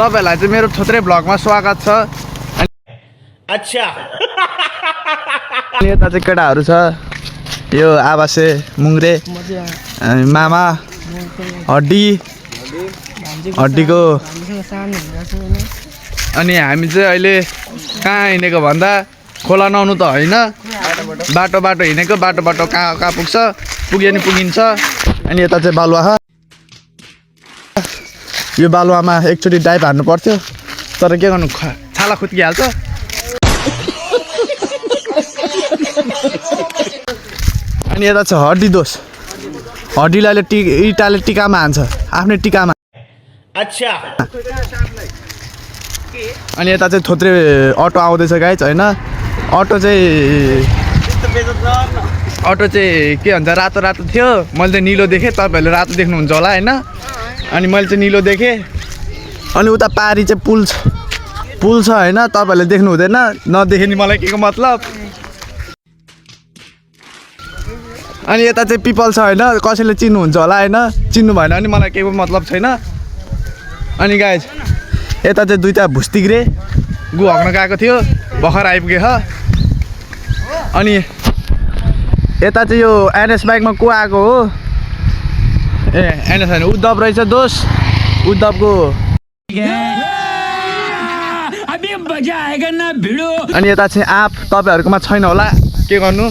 तपाईहरुलाई चाहिँ मेरो छोत्रे भ्लगमा स्वागत छ। अच्छा यता चाहिँ केटाहरु छ, यो आवासे मुङ्रे मामा हड्डीको अनि हामी चाहिँ अहिले कहाँ हिँडेको भन्दा खोला नुहाउनु त होइन, बाटो हिँडेको, बाटो कहाँ पुग्छ, पुग्यो नि पुगिन्छ। अनि यता चाहिँ बालुवा, यो बालुवामा एकचोटि डाइभ हान्नु पर्थ्यो, तर के गर्नु छाला खुत्किहाल्छ। अनि यता छ हड्डी दोष, हड्डीलाई इटाले टिकामा हान्छ, आफ्नै टिकामा। अच्छा अनि यता चाहिँ थोत्रे अटो आउँदैछ गाइज होइन। अटो चाहिँ के भन्छ, रातो थियो, मैले चाहिँ निलो देखेँ, तपाईँहरूले रातो देख्नुहुन्छ होला होइन। अनि मैले चाहिँ निलो देखेँ। अनि उता पारी चाहिँ पुल छ होइन, तपाईँहरूले देख्नु हुँदैन, नदेखे नि मलाई के को मतलब। अनि यता चाहिँ पिपल छ होइन, कसैले चिन्नुहुन्छ होला होइन, चिन्नु भएन भने मलाई केही मतलब छैन। अनि गाइज यता चाहिँ दुईटा भुस्तिग्रे गु हग्न गएको थियो, भर्खर आइपुगेछ। अनि यता चाहिँ यो एनएस बाइकमा को आएको हो, एनएस होइन उद्धव रहेछ दोष, उद्धवको। अनि यता चाहिँ आँप तपाईँहरूकोमा छैन होला, के गर्नु,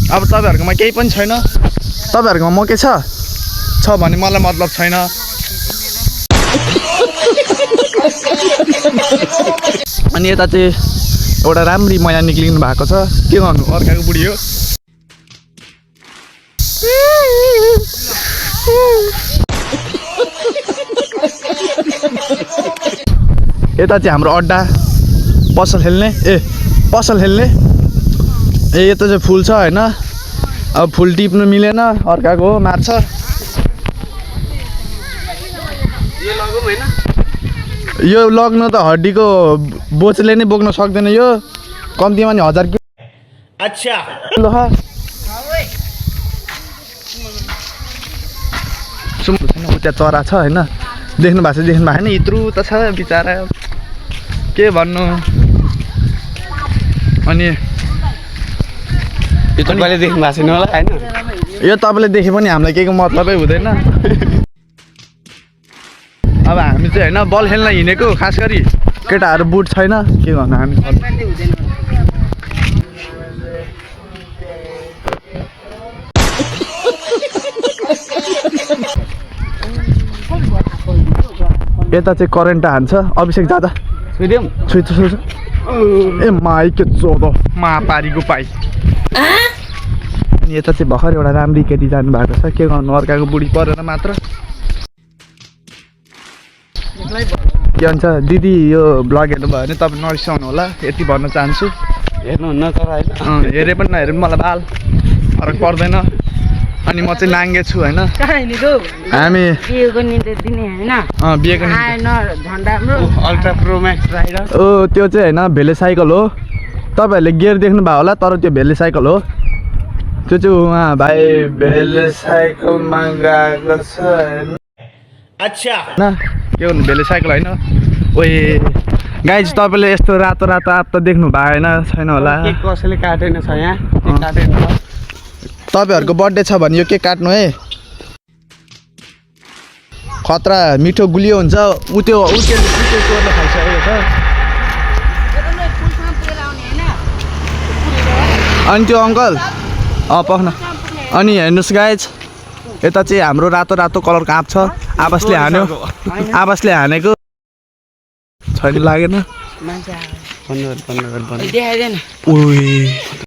अब तपाईँहरूकोमा केही पनि छैन, तपाईँहरूकोमा म के छ भने मलाई मतलब छैन। अनि यता चाहिँ एउटा राम्री मैया निक्लिनु भएको छ, के गर्नु, अर्काको बुढी हो। यता चाहिँ हाम्रो अड्डा, पसल खेल्ने यता चाहिँ फुल छ होइन। अब फुल टिप्नु मिलेन, अर्काको हो मार्छ। यो लग्न त हड्डीको बोचले नै बोक्न सक्दैन, यो कम्तीमा नि 1000 किलो। अच्छा उता चरा छ होइन, देख्नु भएको छैन, इत्रु त छ बिचारा, के भन्नु। अनि यो तपाईँले देख्नु भएको छैन होला होइन, यो तपाईँले देखे पनि हामीलाई केहीको मतलबै हुँदैन। अब हामी चाहिँ होइन बल खेल्न हिँडेको, खास गरी केटाहरू बुट छैन, के गर्नु हामी। यता चाहिँ करेन्ट हान्छ, अभिषेक दादा छुइछ ए माइ के चोदो मा पारीको पाइ। अनि यता चाहिँ भर्खर एउटा राम्री केटी जानु भएको छ, के गर्नु, अर्काको बुढी परेर मात्र। के भन्छ दिदी, यो ब्लग हेर्नुभयो भने तपाईँ नरिसाउनु होला, यति भन्न चाहन्छु। हेर्नुहुन्न तर होइन, हेरे पनि नहेरे पनि मलाई बाल फरक पर्दैन। अनि म चाहिँ नाङ्गे छु होइन, हामी बिहेको निम्ति दिने होइन, बिहेको अल्ट्रा प्रो म्याक्स राइडर। त्यो चाहिँ होइन भेले साइकल हो, तपाईँहरूले गियर देख्नुभयो होला, तर त्यो भेले साइकल हो। त्यो चाहिँ उहाँ भाइ भेले साइकलमा गएको छ होइन। अच्छा के गर्नु, भेले साइकल होइन। ओए गाइज तपाईँले यस्तो रातो आप त देख्नु भएन छैन होला, केक कसैले काटेन छ यहाँ, काटेन। तपाईँहरूको बर्थडे छ भने यो केक काट्नु है, खतरा मिठो गुलियो हुन्छ। त्यो चोर्न खाइसकेको छ। अनि त्यो अङ्कल पख्न। अनि हेर्नुहोस् गाइज, यता चाहिँ हाम्रो रातो कलरको आँप छ, आवासले हानेको छैन, लागेन। देखाइदेन।